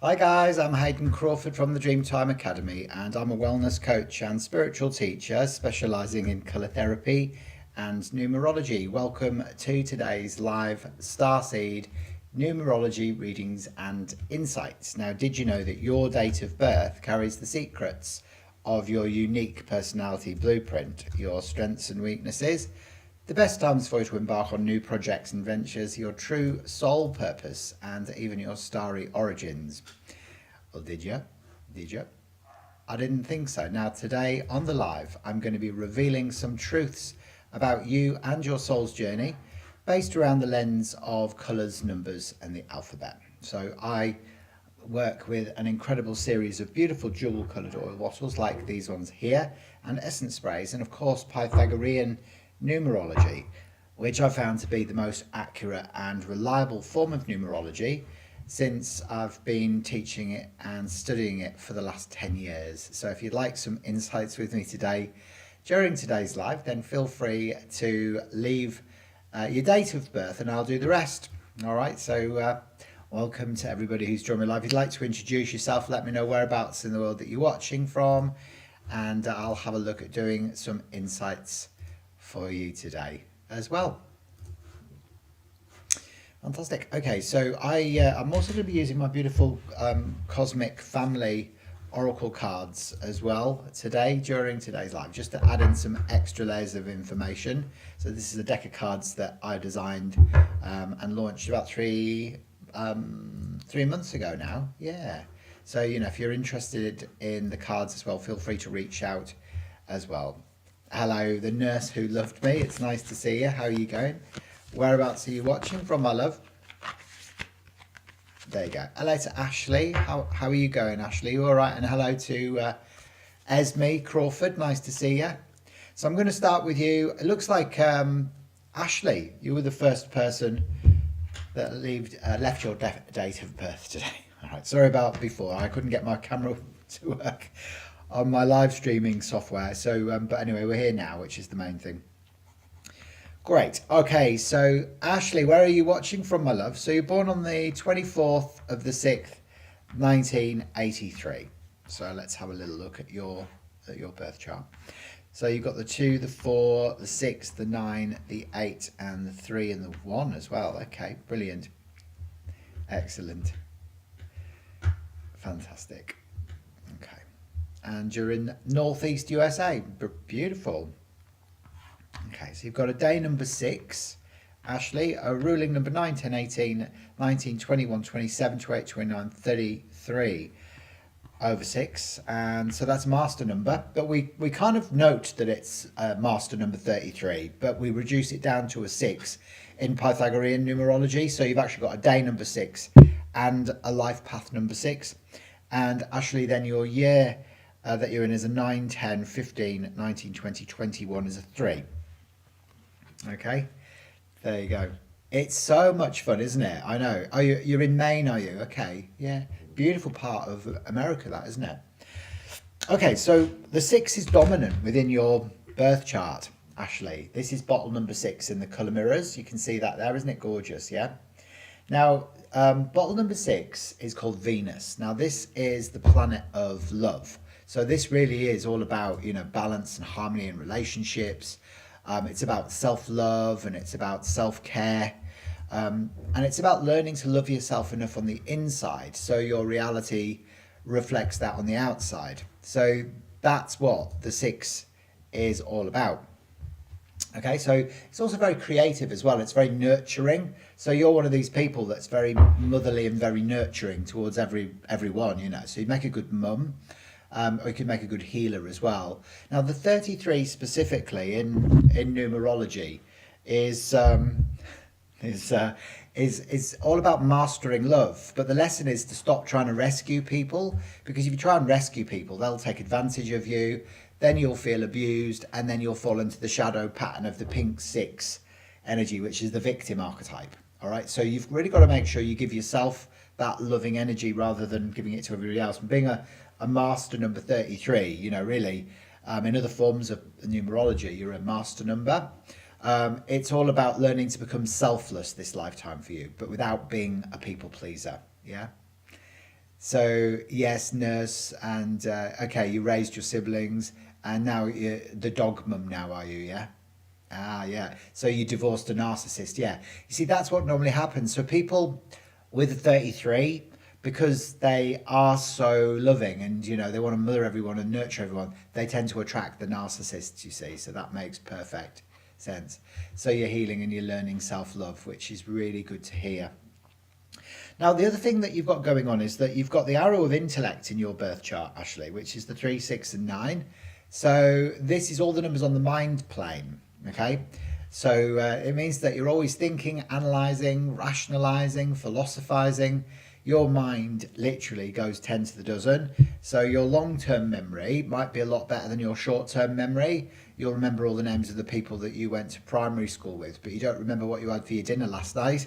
Hi guys, I'm Hayden Crawford from the Dreemtime Academy and I'm a wellness coach and spiritual teacher specialising in colour therapy and numerology. Welcome to today's live Starseed Numerology readings and insights. Now, did you know that your date of birth carries the secrets of your unique personality blueprint, your strengths and weaknesses, the best times for you to embark on new projects and ventures, your true soul purpose, and even your starry origins? Well, did you? Did you? I didn't think so. Now, today on the live, I'm going to be revealing some truths about you and your soul's journey based around the lens of colours, numbers, and the alphabet. So I work with an incredible series of beautiful jewel coloured oil bottles like these ones here, and essence sprays, and of course Pythagorean Numerology, which I found to be the most accurate and reliable form of numerology since I've been teaching it and studying it for the last 10 years. So if you'd like some insights with me today during today's live, then feel free to leave your date of birth and I'll do the rest. All right, so welcome to everybody who's joined me live. If you'd like to introduce yourself, let me know whereabouts in the world that you're watching from, and I'll have a look at doing some insights for you today as well. Fantastic. Okay, so I'm also going to be using my beautiful Cosmic Family Oracle cards as well today during today's live, just to add in some extra layers of information. So this is a deck of cards that I designed and launched about three months ago now. Yeah. So, you know, if you're interested in the cards as well, feel free to reach out as well. Hello, the nurse who loved me. It's nice to see you. How are you going? Whereabouts are you watching from, my love? There you go. Hello to Ashley. How are you going, Ashley? You all right? And hello to Esme Crawford. Nice to see you. So I'm going to start with you. It looks like Ashley, you were the first person that left your date of birth today. All right. Sorry about before. I couldn't get my camera to work on my live streaming software. So, but anyway, we're here now, which is the main thing. Great. Okay, so Ashley, where are you watching from, my love? So you're born on the 24th of the 6th, 1983. So let's have a little look at your birth chart. So you've got the 2, the 4, the 6, the 9, the 8, and the 3, and the 1 as well. Okay, brilliant. Excellent. Fantastic. Okay. And you're in Northeast USA. Beautiful. Okay, so you've got a day number 6, Ashley, a ruling number 9, 10, 18, 19, 21, 27, 28, 29, 33 over 6. And so that's master number, but we kind of note that it's master number 33, but we reduce it down to a 6 in Pythagorean numerology. So you've actually got a day number 6 and a life path number 6. And Ashley, then your year that you're in is a 9, 10, 15, 19, 20, 21 is a 3. Okay, there you go. It's so much fun, isn't it? I know. Are you're in Maine, are you? Okay, yeah. Beautiful part of America, that, isn't it? Okay, so the 6 is dominant within your birth chart, Ashley. This is bottle number 6 in the colour mirrors. You can see that there, isn't it gorgeous? Yeah. Now, bottle number 6 is called Venus. Now, this is the planet of love. So this really is all about, you know, balance and harmony in relationships. It's about self-love and it's about self-care. And it's about learning to love yourself enough on the inside so your reality reflects that on the outside. So that's what the 6 is all about. Okay, so it's also very creative as well. It's very nurturing. So you're one of these people that's very motherly and very nurturing towards everyone, you know. So you make a good mum. Or you can make a good healer as well. Now, the 33 specifically in numerology is all about mastering love. But the lesson is to stop trying to rescue people, because if you try and rescue people, they'll take advantage of you. Then you'll feel abused, and then you'll fall into the shadow pattern of the pink 6 energy, which is the victim archetype. All right, so you've really got to make sure you give yourself that loving energy rather than giving it to everybody else. And being a master number 33, you know, really, in other forms of numerology, you're a master number. It's all about learning to become selfless this lifetime for you, but without being a people pleaser. Yeah. So yes, nurse, and okay, you raised your siblings, and now you're the dog mum now, are you? Yeah. Ah, yeah. So you divorced a narcissist. Yeah. You see, that's what normally happens. So people with a 33, because they are so loving and, they want to mother everyone and nurture everyone, they tend to attract the narcissists, you see. So that makes perfect sense. So you're healing and you're learning self-love, which is really good to hear. Now, the other thing that you've got going on is that you've got the arrow of intellect in your birth chart, Ashley, which is the 3, 6, and 9. So this is all the numbers on the mind plane, okay? So it means that you're always thinking, analysing, rationalising, philosophizing. Your mind literally goes 10 to the dozen. So your long-term memory might be a lot better than your short-term memory. You'll remember all the names of the people that you went to primary school with, but you don't remember what you had for your dinner last night.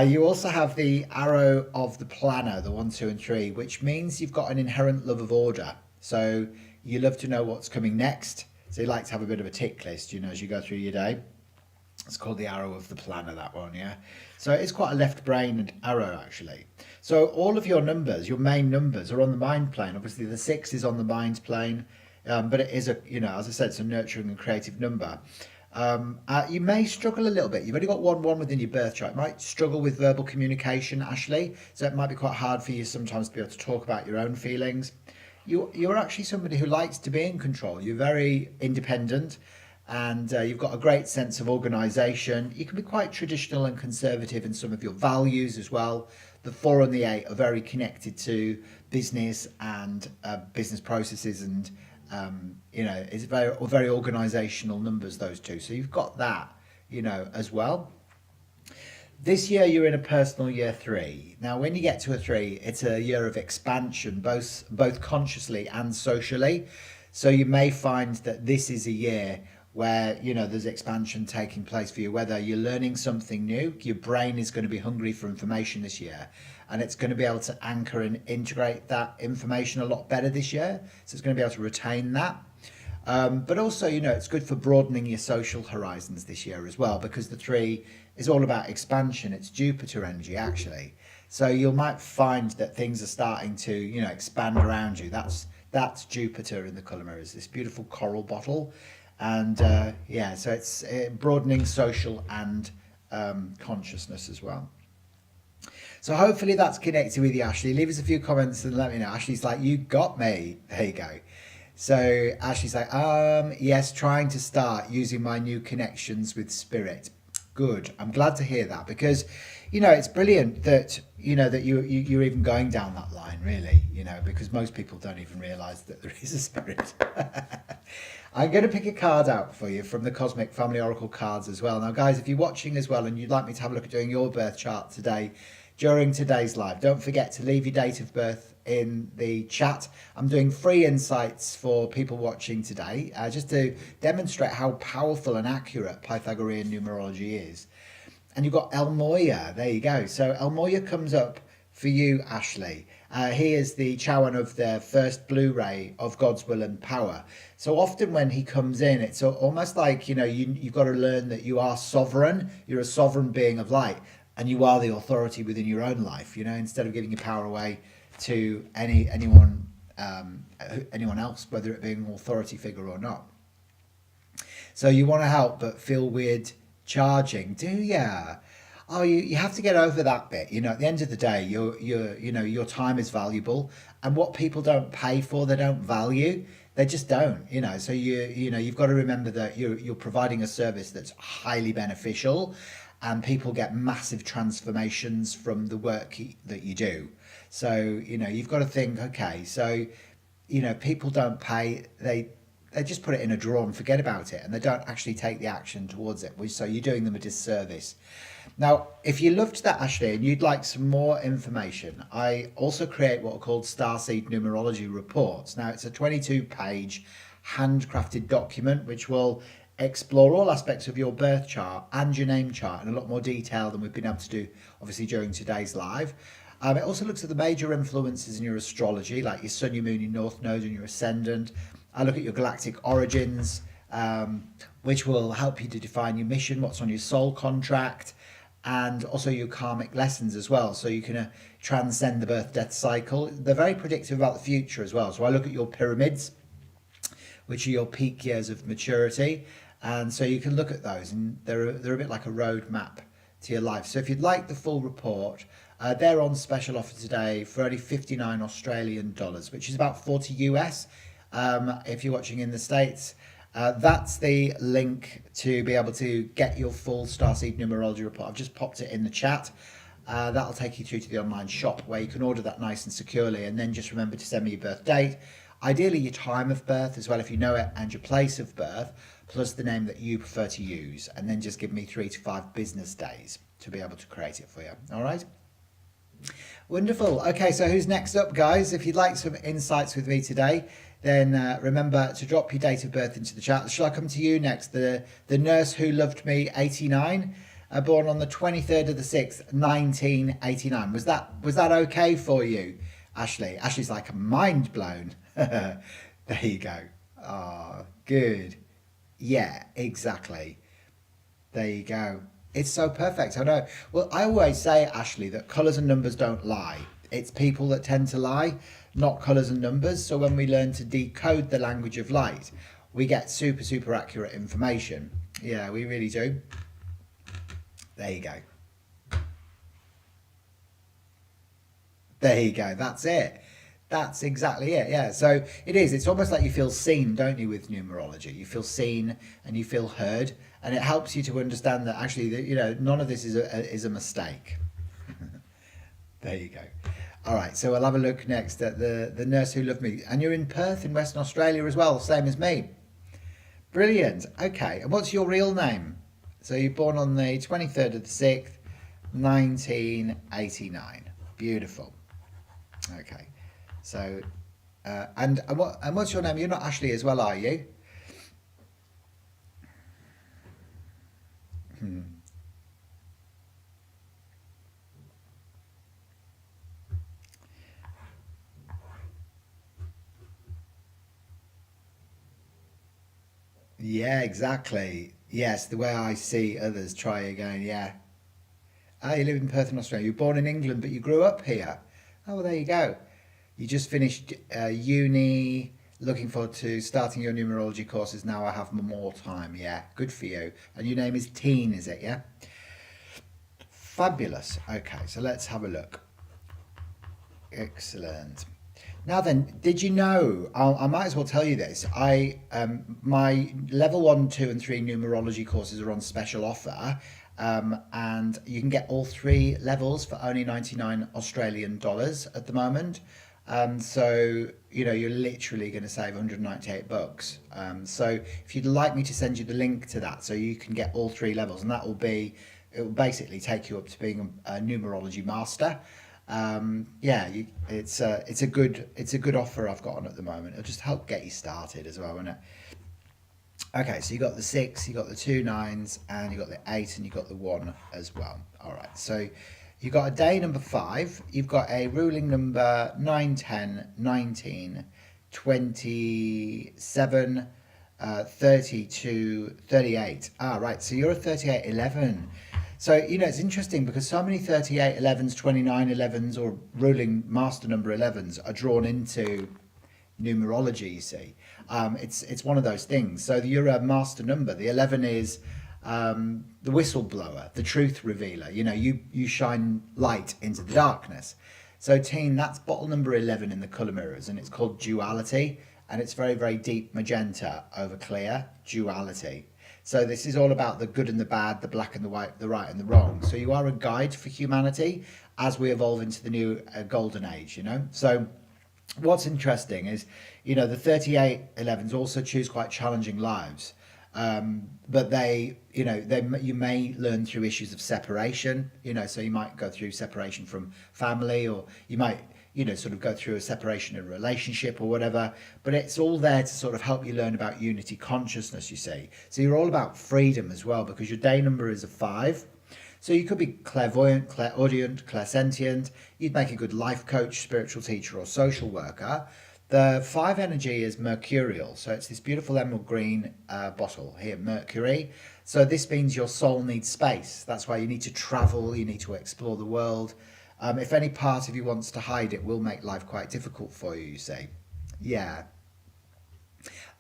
You also have the arrow of the planner, the 1, 2, and 3, which means you've got an inherent love of order. So you love to know what's coming next. So you like to have a bit of a tick list, as you go through your day. It's called the arrow of the planner, that one, yeah. So it's quite a left-brained arrow, actually. So all of your numbers, your main numbers, are on the mind plane. Obviously, the 6 is on the mind plane, but it is as I said, it's a nurturing and creative number. You may struggle a little bit. You've only got 1, 1 within your birth chart. You might struggle with verbal communication, Ashley. So it might be quite hard for you sometimes to be able to talk about your own feelings. You're actually somebody who likes to be in control. You're very independent, and you've got a great sense of organisation. You can be quite traditional and conservative in some of your values as well. The 4 and the 8 are very connected to business and business processes, and it's very organisational numbers, those two. So you've got that, as well. This year you're in a personal year 3. Now, when you get to a 3, it's a year of expansion, both consciously and socially. So you may find that this is a year where, there's expansion taking place for you, whether you're learning something new. Your brain is going to be hungry for information this year, and it's going to be able to anchor and integrate that information a lot better this year. So it's going to be able to retain that. But also, it's good for broadening your social horizons this year as well, because the 3 is all about expansion. It's Jupiter energy, actually. So you might find that things are starting to, expand around you. That's Jupiter in the colour mirrors, this beautiful coral bottle. And so it's broadening social and consciousness as well. So hopefully that's connected with you, Ashley. Leave us a few comments and let me know. Ashley's like, you got me. There you go. So Ashley's like, yes, trying to start using my new connections with spirit. Good. I'm glad to hear that, because, it's brilliant that, that you're even going down that line, really, because most people don't even realise that there is a spirit. I'm going to pick a card out for you from the Cosmic Family Oracle cards as well. Now, guys, if you're watching as well and you'd like me to have a look at doing your birth chart today, during today's live, don't forget to leave your date of birth in the chat. I'm doing free insights for people watching today, just to demonstrate how powerful and accurate Pythagorean numerology is. And you've got El Moya, there you go. So El Moya comes up for you, Ashley. He is the Chowan of the first Blu-ray of God's Will and Power. So often when he comes in, it's almost like, you've got to learn that you are sovereign. You're a sovereign being of light, and you are the authority within your own life, instead of giving your power away to anyone else, whether it be an authority figure or not. So you want to help but feel weird charging, do ya? Oh, you have to get over that bit. At the end of the day, your time is valuable, and what people don't pay for, they don't value. They just don't. So you've got to remember that you're providing a service that's highly beneficial, and people get massive transformations from the work that you do. So you've got to think, okay, so people don't pay, they just put it in a drawer and forget about it, and they don't actually take the action towards it, so you're doing them a disservice. Now, if you loved that, Ashley, and you'd like some more information, I also create what are called Starseed Numerology Reports. Now, it's a 22-page handcrafted document which will explore all aspects of your birth chart and your name chart in a lot more detail than we've been able to do, obviously, during today's live. It also looks at the major influences in your astrology, like your sun, your moon, your north node, and your ascendant. I look at your galactic origins, which will help you to define your mission, what's on your soul contract. and also your karmic lessons as well. So you can transcend the birth-death cycle. They're very predictive about the future as well. So I look at your pyramids, which are your peak years of maturity. And so you can look at those, and they're a bit like a roadmap to your life. So if you'd like the full report, they're on special offer today for only 59 Australian dollars, which is about 40 US if you're watching in the States. That's the link to be able to get your full Starseed Numerology report. I've just popped it in the chat. That'll take you through to the online shop where you can order that nice and securely, and then just remember to send me your birth date, ideally your time of birth as well if you know it, and your place of birth, plus the name that you prefer to use, and then just give me 3 to 5 business days to be able to create it for you. All right? Wonderful. Okay, so who's next up, guys? If you'd like some insights with me today, then remember to drop your date of birth into the chat. Shall I come to you next? The nurse who loved me, 89, born on the 23rd of the 6th, 1989. Was that okay for you, Ashley? Ashley's like mind blown. There you go. Oh, good. Yeah, exactly. There you go. It's so perfect. I know. Well, I always say, Ashley, that colours and numbers don't lie. It's people that tend to lie, not colours and numbers. So when we learn to decode the language of light, we get super, super accurate information. Yeah, we really do. There you go. There you go. That's it. That's exactly it. Yeah. So it is. It's almost like you feel seen, don't you, with numerology? You feel seen and you feel heard, and it helps you to understand that actually, none of this is a mistake. There you go. All right. So I'll have a look next at the nurse who loved me, and you're in Perth in Western Australia as well, same as me. Brilliant. Okay. And what's your real name? So you're born on the 23rd of the 6th, 1989. Beautiful. Okay. So, and what's your name? You're not Ashley as well, are you? Yeah, exactly. Yes, the way I see others. Try again. Yeah. Ah, you live in Perth in Australia. You're born in England, but you grew up here. Oh, well, there you go. You just finished uni, looking forward to starting your numerology courses. Now I have more time. Yeah, good for you. And your name is Teen, is it? Yeah. Fabulous. Okay, so let's have a look. Excellent. Now then, did you know, I might as well tell you this, my level 1, 2 and 3 numerology courses are on special offer, and you can get all 3 levels for only 99 Australian dollars at the moment. So, you're literally going to save 198 bucks. So if you'd like me to send you the link to that so you can get all 3 levels, and it will basically take you up to being a numerology master. It's a good offer I've got on at the moment. It'll just help get you started as well, won't it? Okay, so you got the 6, you got the 2 9s, and you got the 8, and you got the 1 as well. All right, so you've got a day number 5, you've got a ruling number 9, 10, 19, 27, 32, 38. Ah, right, so you're a 38 11. So, it's interesting because so many 38 11s, 29 11s, or ruling master number 11s are drawn into numerology, you see. It's one of those things. So you're a master number. The 11 is the whistleblower, the truth revealer. You shine light into the darkness. So Teen, that's bottle number 11 in the colour mirrors, and it's called duality, and it's very, very deep magenta over clear, duality. So this is all about the good and the bad, the black and the white, the right and the wrong. So you are a guide for humanity as we evolve into the new golden age, So what's interesting is, the 38 11s also choose quite challenging lives. But you may learn through issues of separation, so you might go through separation from family, or you might, sort of go through a separation in a relationship or whatever, but it's all there to sort of help you learn about unity consciousness, you see. So you're all about freedom as well, because your day number is a 5. So you could be clairvoyant, clairaudient, clairsentient. You'd make a good life coach, spiritual teacher, or social worker. The 5 energy is mercurial, so it's this beautiful emerald green bottle here, Mercury. So this means your soul needs space. That's why you need to travel, you need to explore the world. If any part of you wants to hide, it will make life quite difficult for you, you see. Yeah.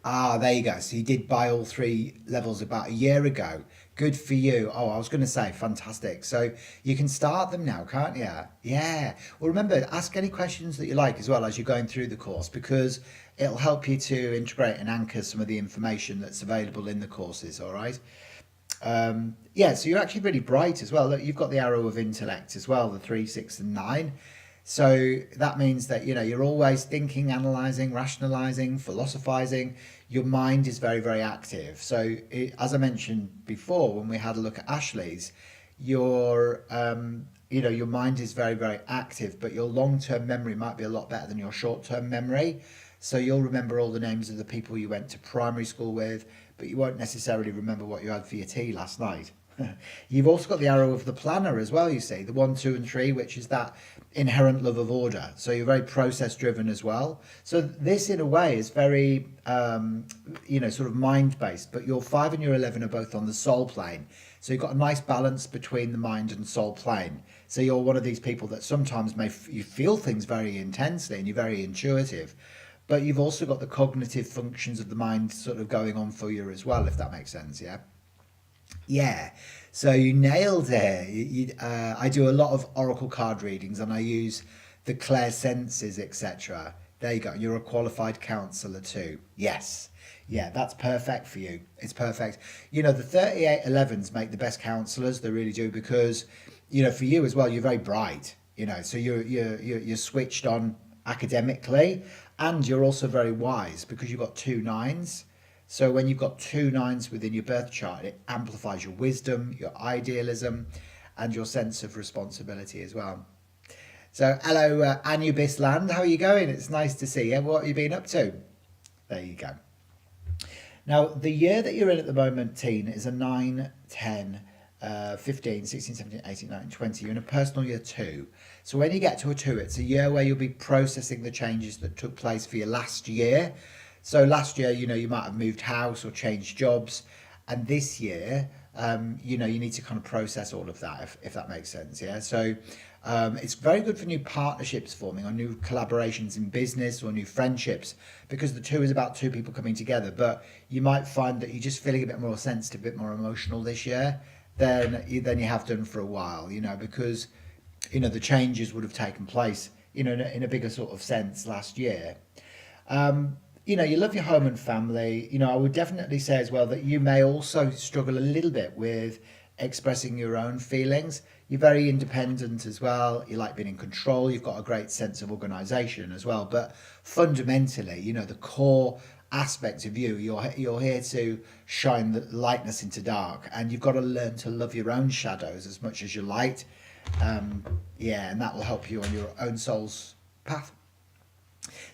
Ah, there you go. So you did buy all 3 levels about a year ago. Good for you. Oh, I was going to say, fantastic. So you can start them now, can't you? Yeah. Well, remember, ask any questions that you like as well as you're going through the course, because it'll help you to integrate and anchor some of the information that's available in the courses, all right? Yeah, so you're actually really bright as well. Look, you've got the arrow of intellect as well, the 3, 6, and 9. So that means that, you know, you're always thinking, analyzing, rationalizing, philosophizing. Your mind is very, very active. So as I mentioned before, when we had a look at Ashley's, your, you know, your mind is very, very active, but your long-term memory might be a lot better than your short-term memory. So you'll remember all the names of the people you went to primary school with, but you won't necessarily remember what you had for your tea last night. You've also got the arrow of the planner as well, you see, the 1, 2, and 3, which is that inherent love of order. So you're very process driven as well. So this in a way is very, you know, sort of mind based, but your 5 and your 11 are both on the soul plane. So you've got a nice balance between the mind and soul plane. So you're one of these people that sometimes you feel things very intensely and you're very intuitive, but you've also got the cognitive functions of the mind sort of going on for you as well, if that makes sense. Yeah. Yeah, so you nailed it. I do a lot of oracle card readings and I use the clairsenses, etc. There you go. You're a qualified counsellor too. Yes. Yeah, that's perfect for you. It's perfect. You know, the 3811s make the best counsellors. They really do, because, you know, for you as well, you're very bright. You know, so you're switched on academically, and you're also very wise because you've got 2 9s. So when you've got 2 9s within your birth chart, it amplifies your wisdom, your idealism, and your sense of responsibility as well. So hello, Anubis Land. How are you going? It's nice to see you. What have you been up to? There you go. Now, the year that you're in at the moment, teen, is a 9, 10, 15, 16, 17, 18, 19, 20. You're in a personal year 2. So when you get to a 2, it's a year where you'll be processing the changes that took place for your last year. So last year, you know, you might have moved house or changed jobs. And this year, you know, you need to kind of process all of that, if that makes sense. Yeah. So it's very good for new partnerships forming, or new collaborations in business, or new friendships, because the 2 is about 2 people coming together. But you might find that you're just feeling a bit more sensitive, a bit more emotional this year than you have done for a while, you know, because, you know, the changes would have taken place, you know, in a bigger sort of sense last year. You know, you love your home and family. You know, I would definitely say as well that you may also struggle a little bit with expressing your own feelings. You're very independent as well. You like being in control. You've got a great sense of organisation as well. But fundamentally, you know, the core aspect of you, you're here to shine the lightness into dark, and you've got to learn to love your own shadows as much as your light. Yeah, and that will help you on your own soul's path.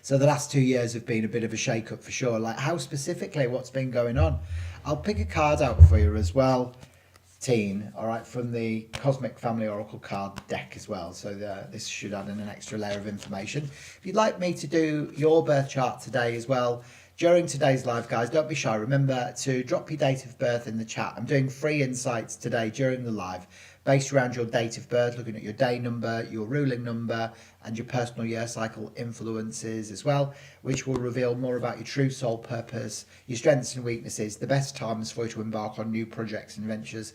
So the last 2 years have been a bit of a shake-up for sure. Like, how specifically, what's been going on? I'll pick a card out for you as well, teen, all right, from the Cosmic Family Oracle card deck as well. So this should add in an extra layer of information. If you'd like me to do your birth chart today as well, during today's live, guys, don't be shy. Remember to drop your date of birth in the chat. I'm doing free insights today during the live, based around your date of birth, looking at your day number, your ruling number, and your personal year cycle influences as well, which will reveal more about your true soul purpose, your strengths and weaknesses, the best times for you to embark on new projects and ventures,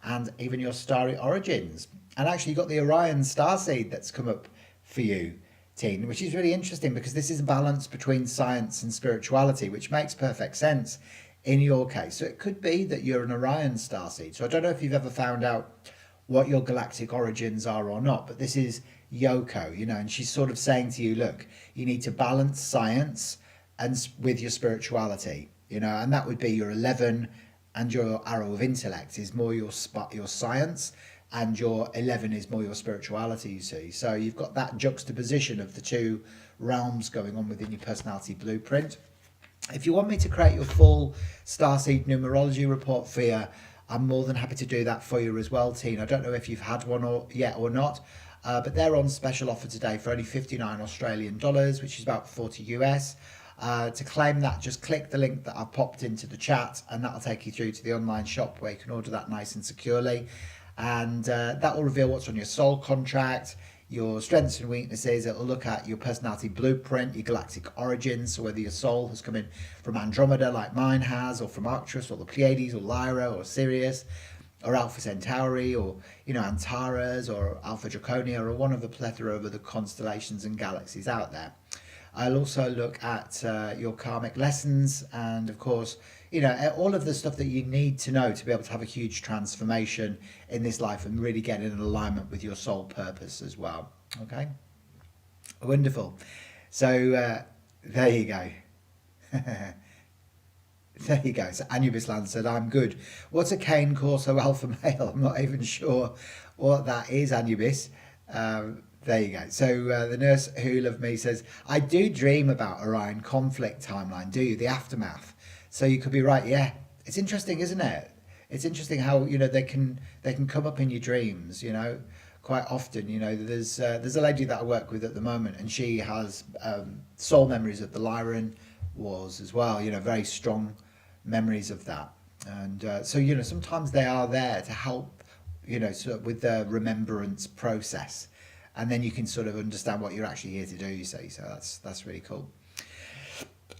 and even your starry origins. And actually, you've got the Orion starseed that's come up for you, teen, which is really interesting because this is a balance between science and spirituality, which makes perfect sense in your case. So it could be that you're an Orion starseed. So I don't know if you've ever found out what your galactic origins are or not, but this is Yoko, you know, and she's sort of saying to you, look, you need to balance science and with your spirituality, you know, and that would be your 11, and your arrow of intellect is more your science, and your 11 is more your spirituality, you see. So you've got that juxtaposition of the 2 realms going on within your personality blueprint. If you want me to create your full Starseed Numerology report for you, I'm more than happy to do that for you as well, Teen. I don't know if you've had one yet or not, but they're on special offer today for only 59 Australian dollars, which is about 40 US. To claim that, just click the link that I've popped into the chat, and that'll take you through to the online shop where you can order that nice and securely. And that will reveal what's on your soul contract, your strengths and weaknesses. It'll look at your personality blueprint, your galactic origins, so whether your soul has come in from Andromeda like mine has, or from Arcturus, or the Pleiades, or Lyra, or Sirius, or Alpha Centauri, or Antares, or Alpha Draconia, or one of the plethora of other constellations and galaxies out there. I'll also look at your karmic lessons, and of course, all of the stuff that you need to know to be able to have a huge transformation in this life and really get in alignment with your soul purpose as well. Okay, wonderful. So there you go. There you go. So Anubis Land said, I'm good. What's a Cane Corso Alpha Male? I'm not even sure what that is, Anubis. There you go. So the nurse who loved me says, I do dream about Orion conflict timeline, do you? The aftermath. So you could be right. Yeah, it's interesting, isn't it? It's interesting how they can come up in your dreams. Quite often. There's a lady that I work with at the moment, and she has soul memories of the Lyran wars as well. Very strong memories of that, and so sometimes they are there to help. Sort of with the remembrance process, and then you can sort of understand what you're actually here to do. You see, so that's really cool.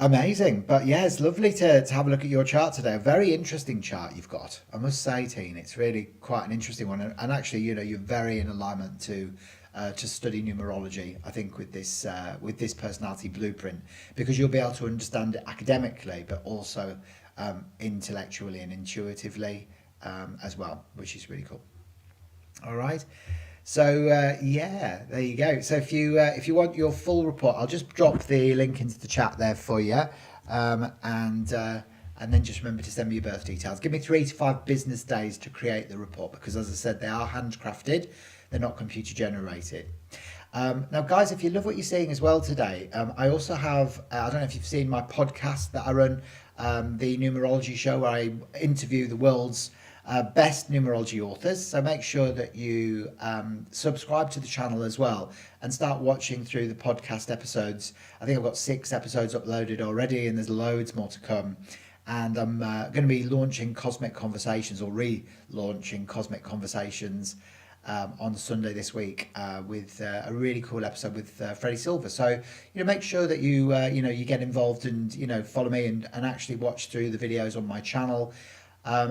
Amazing. But yeah, it's lovely to have a look at your chart today. A very interesting chart you've got, I must say, Teen. It's really quite an interesting one, and actually you're very in alignment to study numerology, I think, with this personality blueprint, because you'll be able to understand it academically but also intellectually and intuitively as well, which is really cool. All right. So yeah, there you go. So if you want your full report, I'll just drop the link into the chat there for you, and then just remember to send me your birth details. Give me 3 to 5 business days to create the report, because as I said, they are handcrafted, they're not computer generated. Now guys, if you love what you're seeing as well today, I also have, I don't know if you've seen my podcast that I run, the numerology show, where I interview the world's best numerology authors. So make sure that you subscribe to the channel as well and start watching through the podcast episodes. I think I've got 6 episodes uploaded already, and there's loads more to come. And I'm going to be launching Cosmic Conversations, or relaunching Cosmic Conversations on Sunday this week with a really cool episode with Freddie Silver. So make sure that you you get involved and follow me and actually watch through the videos on my channel.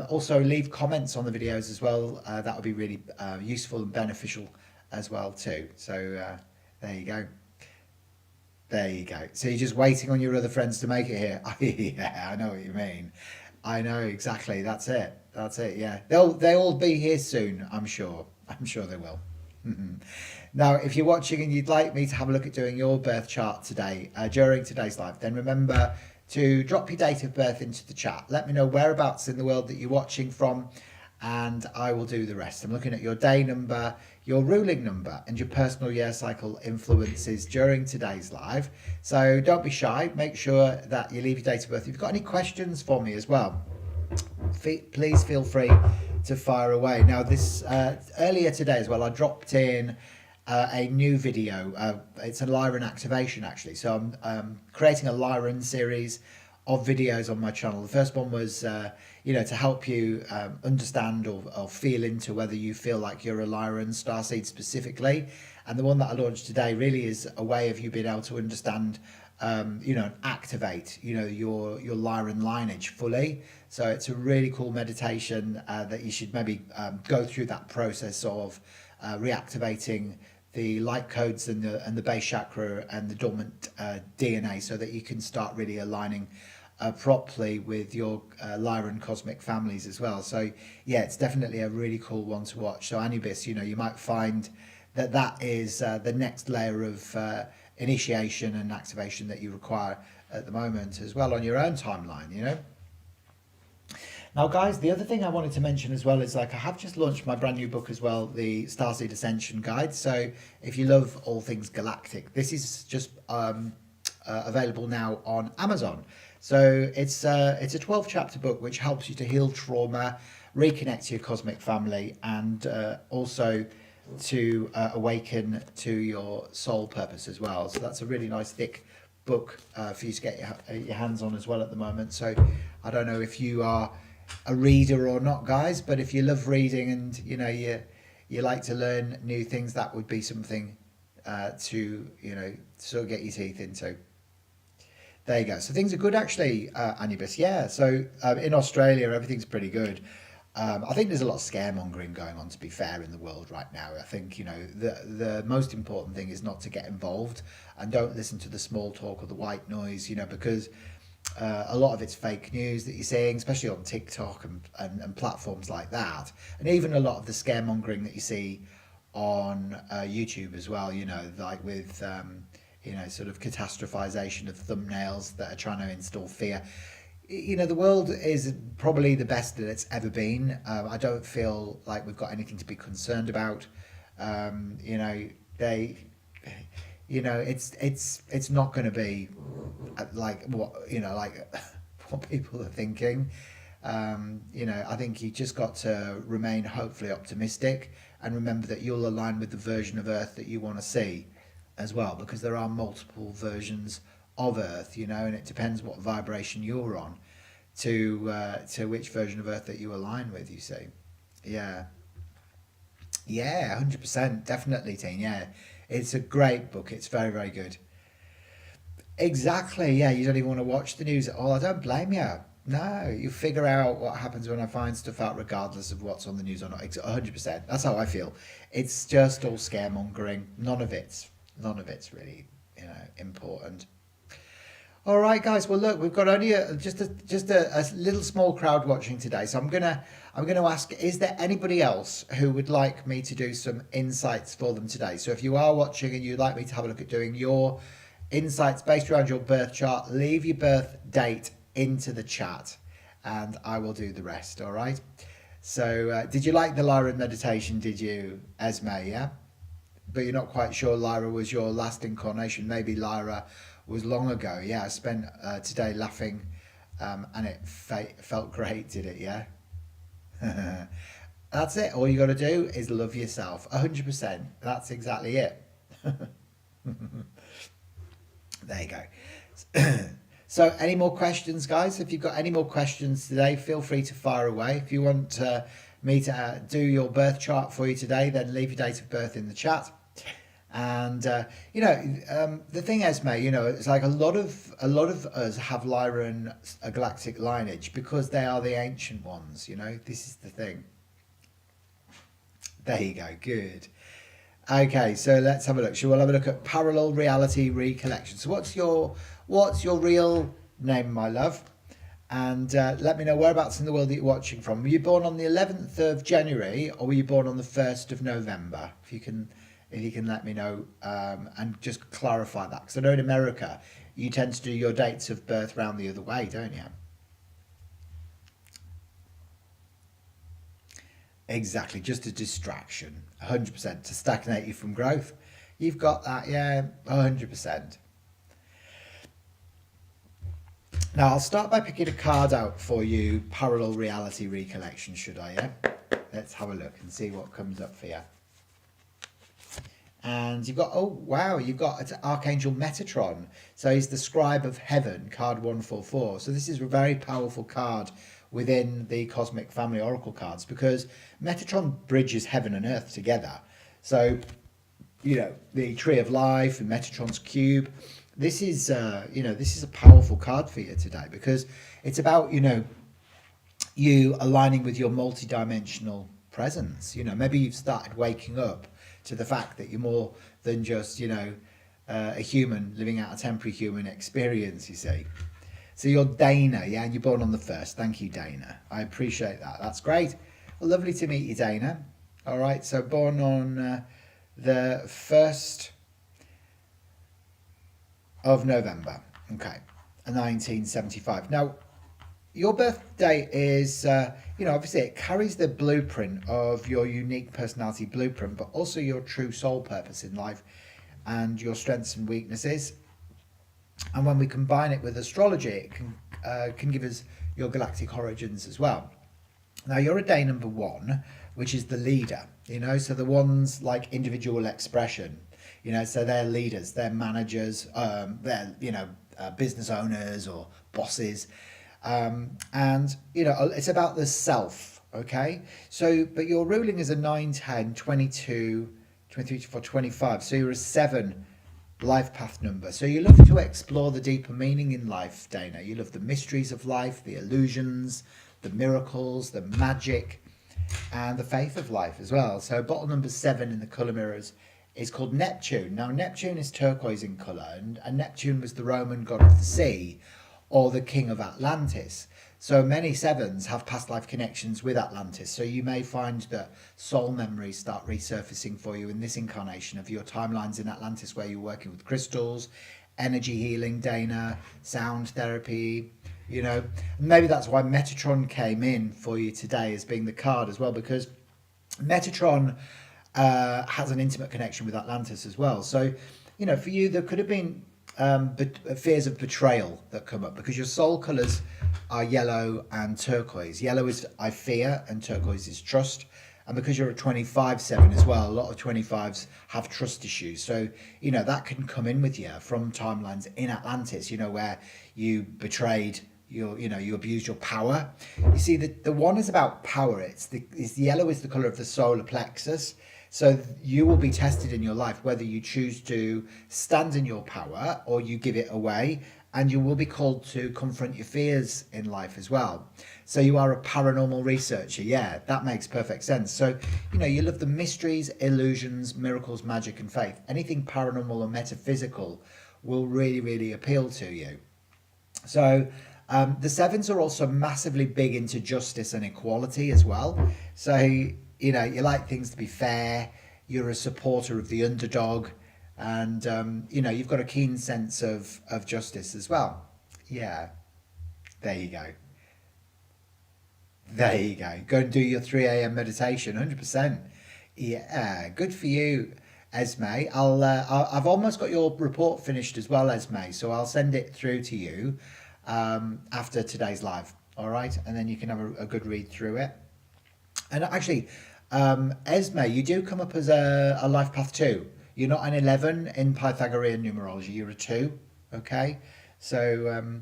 Also leave comments on the videos as well. That would be really useful and beneficial as well too. So there you go. There you go. So you're just waiting on your other friends to make it here. Yeah, I know what you mean. I know exactly. That's it. Yeah, they'll all be here soon. I'm sure they will. Now, if you're watching and you'd like me to have a look at doing your birth chart today during today's live, then remember to drop your date of birth into the chat. Let me know whereabouts in the world that you're watching from, and I will do the rest. I'm looking at your day number, your ruling number, and your personal year cycle influences during today's live. So don't be shy. Make sure that you leave your date of birth. If you've got any questions for me as well, please feel free to fire away. Now, this earlier today as well, I dropped in a new video. It's a Lyran activation, actually. So I'm creating a Lyran series of videos on my channel. The first one was to help you understand or feel into whether you feel like you're a Lyran starseed specifically, and the one that I launched today really is a way of you being able to understand and activate your Lyran lineage fully. So it's a really cool meditation that you should maybe go through that process of reactivating the light codes and the base chakra and the dormant DNA, so that you can start really aligning properly with your Lyran cosmic families as well. So yeah, it's definitely a really cool one to watch. So Anubis, you might find that is the next layer of initiation and activation that you require at the moment as well on your own timeline. Now guys, the other thing I wanted to mention as well is, I have just launched my brand new book as well, the Starseed Ascension Guide. So if you love all things galactic, this is just available now on Amazon. So it's a 12 chapter book which helps you to heal trauma, reconnect to your cosmic family, and also to awaken to your soul purpose as well. So that's a really nice thick book for you to get your hands on as well at the moment. So I don't know if you are a reader or not, guys, but if you love reading and you like to learn new things, that would be something to sort of get your teeth into. There you go. So things are good actually, Anubis. Yeah. So in Australia, everything's pretty good. I think there's a lot of scaremongering going on, to be fair, in the world right now. I think, the most important thing is not to get involved and don't listen to the small talk or the white noise, because a lot of it's fake news that you're seeing, especially on TikTok and platforms like that. And even a lot of the scaremongering that you see on YouTube as well, like with, sort of catastrophization of thumbnails that are trying to install fear. The world is probably the best that it's ever been. I don't feel like we've got anything to be concerned about. It's not going to be like what people are thinking. I think you just got to remain hopefully optimistic and remember that you'll align with the version of Earth that you want to see as well, because there are multiple versions of Earth, and it depends what vibration you're on to which version of Earth that you align with, you see. Yeah 100%, definitely, Teen. Yeah, it's a great book. It's very, very good. Exactly. Yeah, you don't even want to watch the news at all. I don't blame you. No, you figure out what happens when I find stuff out regardless of what's on the news or not. 100%. That's how I feel. It's just all scaremongering. None of it's really important. All right, guys. Well, look, we've got only just a little small crowd watching today, so I'm gonna ask: is there anybody else who would like me to do some insights for them today? So if you are watching and you'd like me to have a look at doing your insights based around your birth chart, leave your birth date into the chat, and I will do the rest. All right. So did you like the Lyran meditation? Did you, Esme? Yeah. But you're not quite sure Lyra was your last incarnation. Maybe Lyra was long ago. Yeah, I spent today laughing and it felt great, did it? Yeah. That's it. All you got to do is love yourself. 100%. That's exactly it. There you go. So any more questions, guys? If you've got any more questions today, feel free to fire away. If you want me to do your birth chart for you today, then leave your date of birth in the chat. And the thing is, mate, it's like a lot of us have Lyran, a galactic lineage, because they are the ancient ones. This is the thing. There you go. Good. Okay, so let's have a look. Shall we have a look at parallel reality recollection? So what's your real name, my love? And let me know whereabouts in the world that you're watching from. Were you born on the 11th of January or were you born on the 1st of November? If you can let me know and just clarify that. Because I know in America, you tend to do your dates of birth round the other way, don't you? Exactly, just a distraction, 100%, to stagnate you from growth. You've got that, yeah, 100%. Now, I'll start by picking a card out for you, parallel reality recollection, should I, yeah? Let's have a look and see what comes up for you. And you've got, oh, wow, you've got Archangel Metatron. So he's the Scribe of Heaven, card 144. So this is a very powerful card within the Cosmic Family Oracle cards because Metatron bridges heaven and earth together. So, the Tree of Life and Metatron's Cube. This is, this is a powerful card for you today because it's about, you aligning with your multidimensional presence. Maybe you've started waking up to the fact that you're more than just, a human living out a temporary human experience, you see. So you're Dana, yeah, and you're born on the 1st. Thank you, Dana. I appreciate that. That's great. Well, lovely to meet you, Dana. All right, so born on the 1st of November. Okay, 1975. Now, your birthday is, obviously it carries the blueprint of your unique personality blueprint, but also your true soul purpose in life and your strengths and weaknesses. And when we combine it with astrology, it can give us your galactic origins as well. Now you're a day number 1, which is the leader, you know, so the ones like individual expression, you know, so they're leaders, they're managers, they're, you know, business owners or bosses. And, you know, it's about the self, okay? So, but your ruling is a 9, 10, 22, 23, 24, 25. So you're a 7 life path number. So you love to explore the deeper meaning in life, Dana. You love the mysteries of life, the illusions, the miracles, the magic, and the faith of life as well. So bottle number 7 in the colour mirrors is called Neptune. Now Neptune is turquoise in colour, and Neptune was the Roman god of the sea, or the king of Atlantis. So many 7s have past life connections with Atlantis. So you may find that soul memories start resurfacing for you in this incarnation of your timelines in Atlantis, where you're working with crystals, energy healing, Dana, sound therapy, you know. Maybe that's why Metatron came in for you today as being the card as well, because Metatron has an intimate connection with Atlantis as well. So, you know, for you, there could have been fears of betrayal that come up, because your soul colours are yellow and turquoise. Yellow is I fear, and turquoise is trust. And because you're a 25/7 as well, a lot of 25s have trust issues. So, you know, that can come in with you from timelines in Atlantis, you know, where you betrayed your, you know, you abused your power. You see, the one is about power. It's the yellow is the colour of the solar plexus. So you will be tested in your life whether you choose to stand in your power or you give it away, and you will be called to confront your fears in life as well. So you are a paranormal researcher. Yeah, that makes perfect sense. So, you know, you love the mysteries, illusions, miracles, magic, and faith. Anything paranormal or metaphysical will really, really appeal to you. So the 7s are also massively big into justice and equality as well. So, you know, you like things to be fair. You're a supporter of the underdog, and you know, you've got a keen sense of justice as well. Yeah, there you go. There you go. Go and do your 3 a.m. meditation. 100%. Yeah, good for you, Esme. I've almost got your report finished as well, Esme. So I'll send it through to you after today's live. All right, and then you can have a good read through it. And actually, Esme, you do come up as a life path 2. You're not an 11 in Pythagorean numerology. You're a 2. Okay, so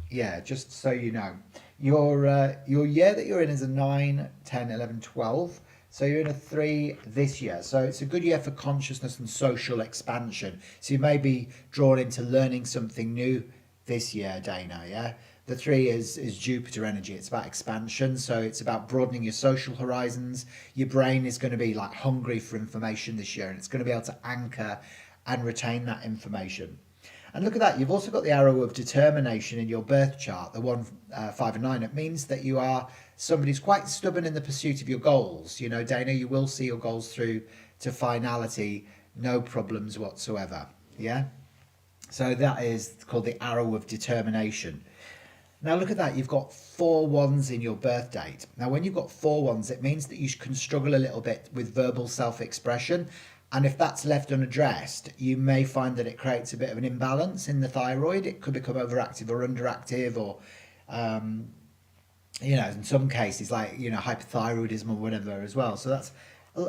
yeah, just so you know, your year that you're in is a 9, 10, 11, 12. So you're in a 3 this year. So it's a good year for consciousness and social expansion. So you may be drawn into learning something new this year, Dana. Yeah. The 3 is Jupiter energy. It's about expansion. So it's about broadening your social horizons. Your brain is going to be like hungry for information this year, and it's going to be able to anchor and retain that information. And look at that. You've also got the arrow of determination in your birth chart, the 1, 5 and 9. It means that you are somebody who's quite stubborn in the pursuit of your goals. You know, Dana, you will see your goals through to finality, no problems whatsoever. Yeah. So that is called the arrow of determination. Now look at that, you've got 4 1s in your birth date. Now when you've got 4 1s, it means that you can struggle a little bit with verbal self-expression. And if that's left unaddressed, you may find that it creates a bit of an imbalance in the thyroid. It could become overactive or underactive, or, you know, in some cases, like, you know, hypothyroidism or whatever as well. So that's,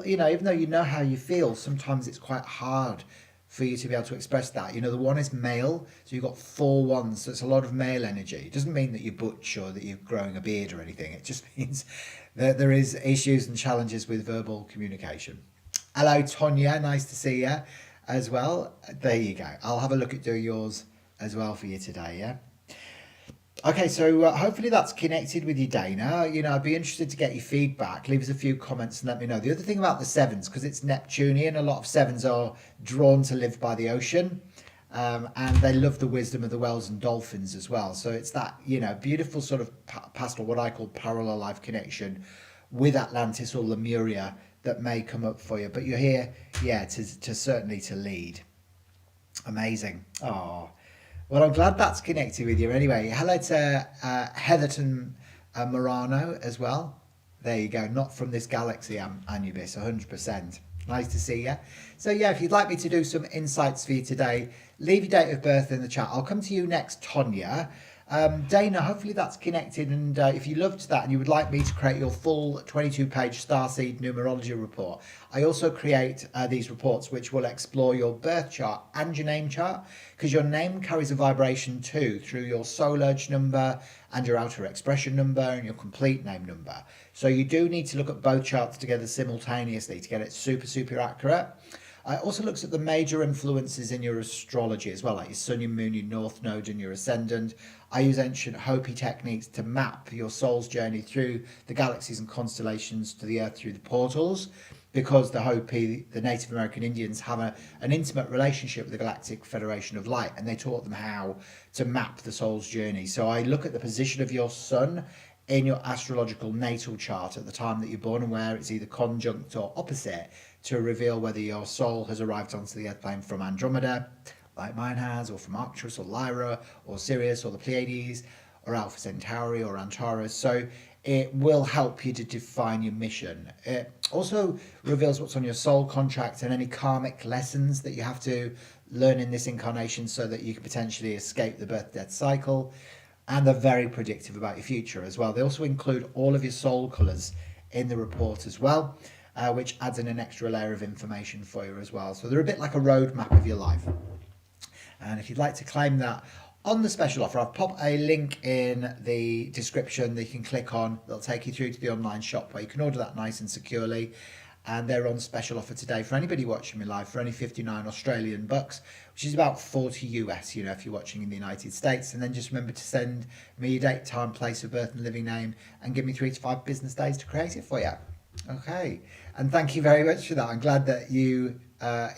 you know, even though you know how you feel, sometimes it's quite hard for you to be able to express that. You know, the 1 is male, so you've got 4 1s, so it's a lot of male energy. It doesn't mean that you're butch or that you're growing a beard or anything. It just means that there is issues and challenges with verbal communication. Hello, Tonya, nice to see you as well. There you go. I'll have a look at doing yours as well for you today, yeah? Okay, so hopefully that's connected with you, Dana. You know, I'd be interested to get your feedback. Leave us a few comments and let me know. The other thing about the 7s, because it's Neptunian, a lot of 7s are drawn to live by the ocean, and they love the wisdom of the whales and dolphins as well. So it's that, you know, beautiful sort of past, or what I call parallel life connection with Atlantis or Lemuria that may come up for you. But you're here, yeah, to certainly to lead. Amazing. Oh. Well, I'm glad that's connected with you anyway. Hello to Heatherton Morano as well. There you go. Not from this galaxy, Anubis, 100%. Nice to see you. So yeah, if you'd like me to do some insights for you today, leave your date of birth in the chat. I'll come to you next, Tonya. Dana, hopefully that's connected, and if you loved that and you would like me to create your full 22-page Starseed Numerology report, I also create these reports which will explore your birth chart and your name chart, because your name carries a vibration too through your soul urge number and your outer expression number and your complete name number. So you do need to look at both charts together simultaneously to get it super accurate. It also looks at the major influences in your astrology as well, like your sun, your moon, your north node and your ascendant. I use ancient Hopi techniques to map your soul's journey through the galaxies and constellations to the earth through the portals, because the Hopi, the Native American Indians, have an intimate relationship with the Galactic Federation of Light, and they taught them how to map the soul's journey. So I look at the position of your sun in your astrological natal chart at the time that you're born, and where it's either conjunct or opposite, to reveal whether your soul has arrived onto the earth plane from Andromeda, like mine has, or from Arcturus or Lyra or Sirius or the Pleiades or Alpha Centauri or Antares. So it will help you to define your mission. It also reveals what's on your soul contract and any karmic lessons that you have to learn in this incarnation, so that you can potentially escape the birth-death cycle. And they're very predictive about your future as well. They also include all of your soul colours in the report as well, which adds in an extra layer of information for you as well. So they're a bit like a roadmap of your life. And if you'd like to claim that on the special offer, I've popped a link in the description that you can click on. That'll take you through to the online shop where you can order that nice and securely. And they're on special offer today for anybody watching me live for only 59 Australian bucks, which is about 40 US, you know, if you're watching in the United States. And then just remember to send me your date, time, place of birth and living name, and give me 3 to 5 business days to create it for you. Okay, and thank you very much for that. I'm glad that you